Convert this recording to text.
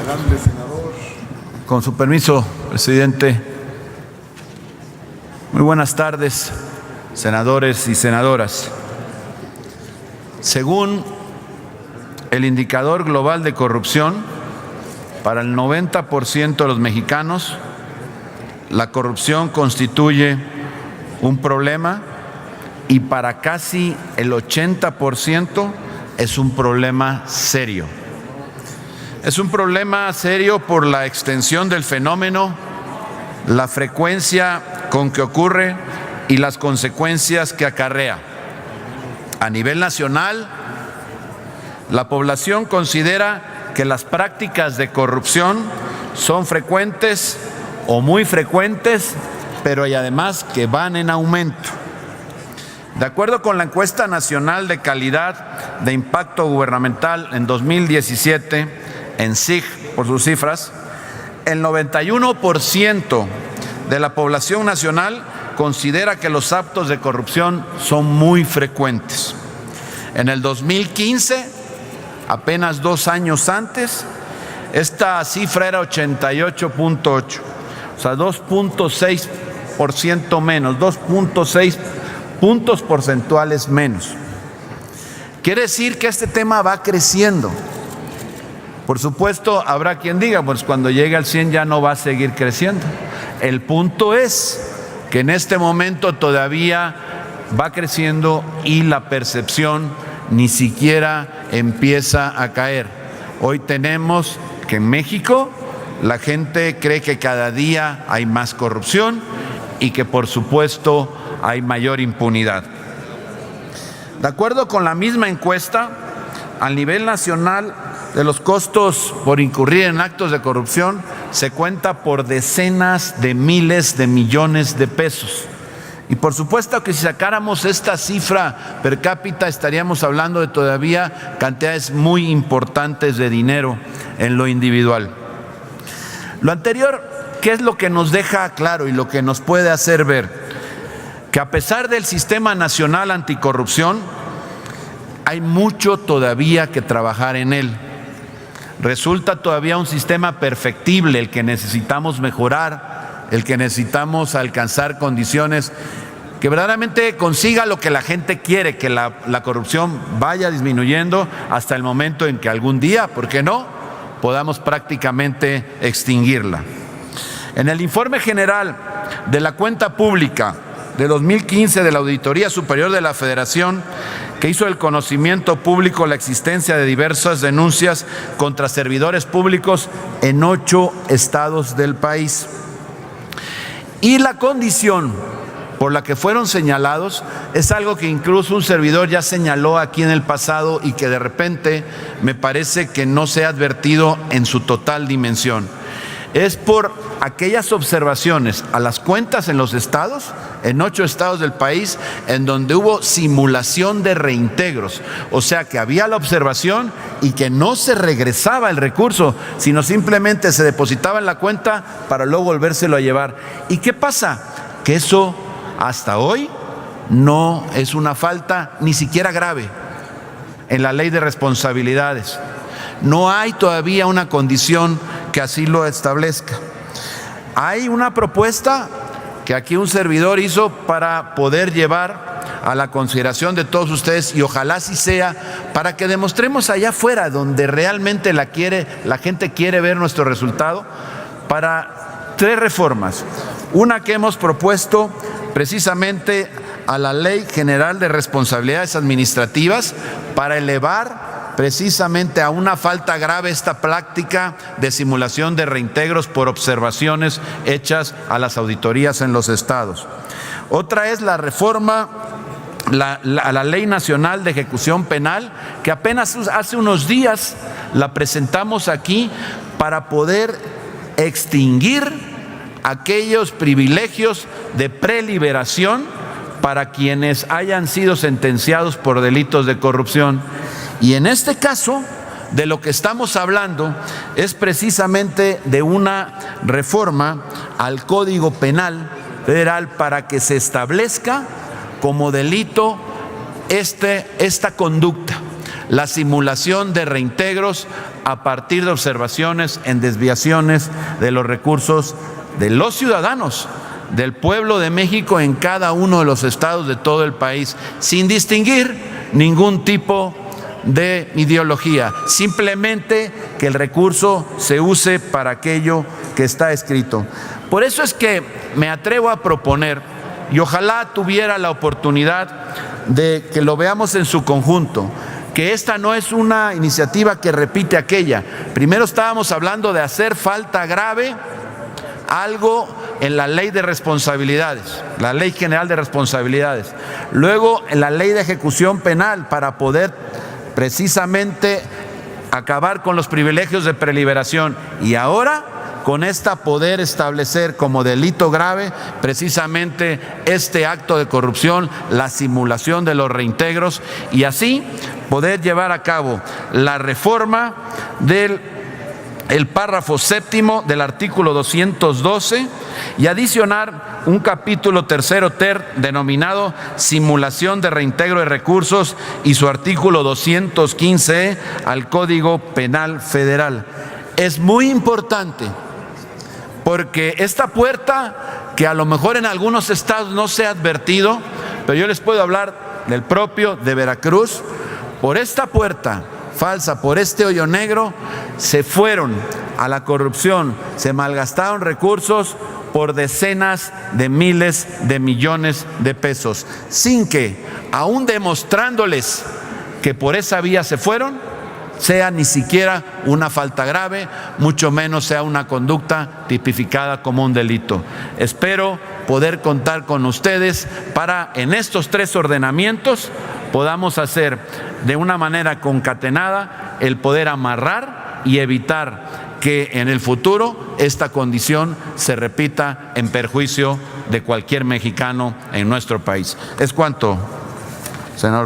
Adelante, senador. Con su permiso, presidente. Muy buenas tardes, senadores y senadoras. Según el indicador global de corrupción, para el 90% de los mexicanos, la corrupción constituye un problema y para casi el 80% es un problema serio. Es un problema serio por la extensión del fenómeno, la frecuencia con que ocurre y las consecuencias que acarrea. A nivel nacional, la población considera que las prácticas de corrupción son frecuentes o muy frecuentes, pero y además que van en aumento. De acuerdo con la encuesta nacional de calidad de impacto gubernamental en 2017, en SIG, por sus cifras, el 91% de la población nacional considera que los actos de corrupción son muy frecuentes. En el 2015, apenas 2 años antes, esta cifra era 88.8, o sea, 2.6% menos, 2.6 puntos porcentuales menos. Quiere decir que este tema va creciendo. Por supuesto, habrá quien diga, pues cuando llegue al 100 ya no va a seguir creciendo. El punto es que en este momento todavía va creciendo y la percepción ni siquiera empieza a caer. Hoy tenemos que en México la gente cree que cada día hay más corrupción y que por supuesto hay mayor impunidad. De acuerdo con la misma encuesta, a nivel nacional, de los costos por incurrir en actos de corrupción se cuenta por decenas de miles de millones de pesos. Y por supuesto que si sacáramos esta cifra per cápita estaríamos hablando de todavía cantidades muy importantes de dinero en lo individual. Lo anterior, ¿qué es lo que nos deja claro y lo que nos puede hacer ver? Que a pesar del Sistema Nacional Anticorrupción, hay mucho todavía que trabajar en él. Resulta todavía un sistema perfectible el que necesitamos mejorar, el que necesitamos alcanzar condiciones que verdaderamente consiga lo que la gente quiere, que la corrupción vaya disminuyendo hasta el momento en que algún día, ¿por qué no?, podamos prácticamente extinguirla. En el informe general de la cuenta pública de 2015 de la Auditoría Superior de la Federación, que hizo el conocimiento público la existencia de diversas denuncias contra servidores públicos en 8 estados del país. Y la condición por la que fueron señalados es algo que incluso un servidor ya señaló aquí en el pasado y que de repente me parece que no se ha advertido en su total dimensión. Es por aquellas observaciones a las cuentas en los estados, en 8 estados del país, en donde hubo simulación de reintegros. O sea, que había la observación y que no se regresaba el recurso, sino simplemente se depositaba en la cuenta para luego volvérselo a llevar. ¿Y qué pasa? Que eso hasta hoy no es una falta ni siquiera grave en la ley de responsabilidades. No hay todavía una condición que así lo establezca. Hay una propuesta que aquí un servidor hizo para poder llevar a la consideración de todos ustedes y ojalá así sea, para que demostremos allá afuera donde realmente la gente quiere ver nuestro resultado, para 3 reformas. Una que hemos propuesto precisamente a la Ley General de Responsabilidades Administrativas para elevar precisamente a una falta grave esta práctica de simulación de reintegros por observaciones hechas a las auditorías en los estados. Otra es la reforma a la Ley Nacional de Ejecución Penal, que apenas hace unos días la presentamos aquí para poder extinguir aquellos privilegios de preliberación para quienes hayan sido sentenciados por delitos de corrupción. Y en este caso, de lo que estamos hablando es precisamente de una reforma al Código Penal Federal para que se establezca como delito esta conducta, la simulación de reintegros a partir de observaciones en desviaciones de los recursos de los ciudadanos, del pueblo de México en cada uno de los estados de todo el país, sin distinguir ningún tipo de ideología, simplemente que el recurso se use para aquello que está escrito. Por eso es que me atrevo a proponer, y ojalá tuviera la oportunidad de que lo veamos en su conjunto, que esta no es una iniciativa que repite aquella. Primero estábamos hablando de hacer falta grave algo en la ley de responsabilidades, la ley general de responsabilidades, luego en la ley de ejecución penal para poder precisamente acabar con los privilegios de preliberación, y ahora con esta poder establecer como delito grave precisamente este acto de corrupción, la simulación de los reintegros, y así poder llevar a cabo la reforma del párrafo séptimo del artículo 212 y adicionar un capítulo tercero ter denominado simulación de reintegro de recursos y su artículo 215 al Código Penal Federal. Es muy importante porque esta puerta, que a lo mejor en algunos estados no se ha advertido, pero yo les puedo hablar del propio de Veracruz, por esta puerta falsa, por este hoyo negro, se fueron a la corrupción, se malgastaron recursos por decenas de miles de millones de pesos, sin que, aún demostrándoles que por esa vía se fueron, sea ni siquiera una falta grave, mucho menos sea una conducta tipificada como un delito. Espero poder contar con ustedes para, en estos tres ordenamientos, podamos hacer de una manera concatenada el poder amarrar y evitar que en el futuro esta condición se repita en perjuicio de cualquier mexicano en nuestro país. Es cuanto, senador presidente.